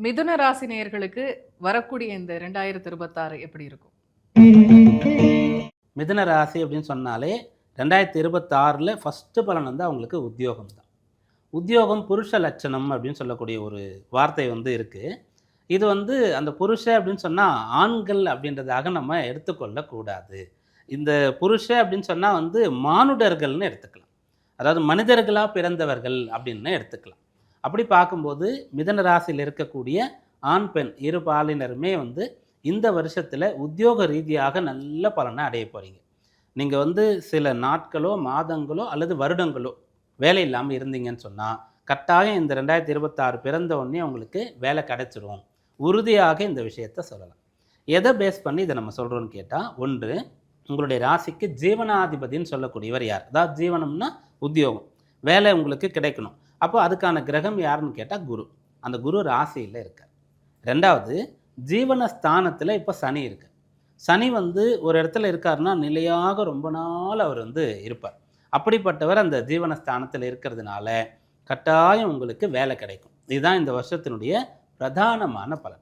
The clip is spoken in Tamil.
மிதுன ராசி நேயர்களுக்கு வரக்கூடிய இந்த 2026 எப்படி இருக்கும்? மிதுன ராசி அப்படின்னு சொன்னாலே 2026 ஃபஸ்ட்டு பலன் வந்து அவங்களுக்கு உத்தியோகம் தான். உத்தியோகம் புருஷ லட்சணம் அப்படின்னு சொல்லக்கூடிய ஒரு வார்த்தை வந்து இருக்குது. இது வந்து அந்த புருஷ அப்படின்னு சொன்னால் ஆண்கள் அப்படின்றதாக நம்ம எடுத்துக்கொள்ளக்கூடாது. இந்த புருஷ அப்படின்னு சொன்னால் வந்து மானுடர்கள்னு எடுத்துக்கலாம். அதாவது மனிதர்களாக பிறந்தவர்கள் அப்படின்னு எடுத்துக்கலாம். அப்படி பார்க்கும்போது மிதுன ராசியில் இருக்கக்கூடிய ஆண் பெண் இரு பாலினருமே வந்து இந்த வருஷத்தில் உத்தியோக ரீதியாக நல்ல பலனை அடைய போகிறீங்க. நீங்கள் வந்து சில நாட்களோ மாதங்களோ அல்லது வருடங்களோ வேலை இல்லாமல் இருந்தீங்கன்னு சொன்னால் கட்டாயம் இந்த 2026 பிறந்த உடனே உங்களுக்கு வேலை கிடைச்சிரும். உறுதியாக இந்த விஷயத்தை சொல்லலாம். எதை பேஸ் பண்ணி இதை நம்ம சொல்கிறோன்னு கேட்டால், ஒன்று, உங்களுடைய ராசிக்கு ஜீவனாதிபதின்னு சொல்லக்கூடியவர் யார்? அதாவது ஜீவனம்னா உத்தியோகம், வேலை உங்களுக்கு கிடைக்கணும். அப்போ அதுக்கான கிரகம் யாருன்னு கேட்டால் குரு. அந்த குரு ராசியில் இருக்கார். ரெண்டாவது, ஜீவனஸ்தானத்தில் இப்போ சனி இருக்கு. சனி வந்து ஒரு இடத்துல இருக்காருன்னா நிலையாக ரொம்ப நாள் அவர் வந்து இருப்பார். அப்படிப்பட்டவர் அந்த ஜீவனஸ்தானத்தில் இருக்கிறதுனால கட்டாயம் உங்களுக்கு வேலை கிடைக்கும். இதுதான் இந்த வருஷத்தினுடைய பிரதானமான பலன்.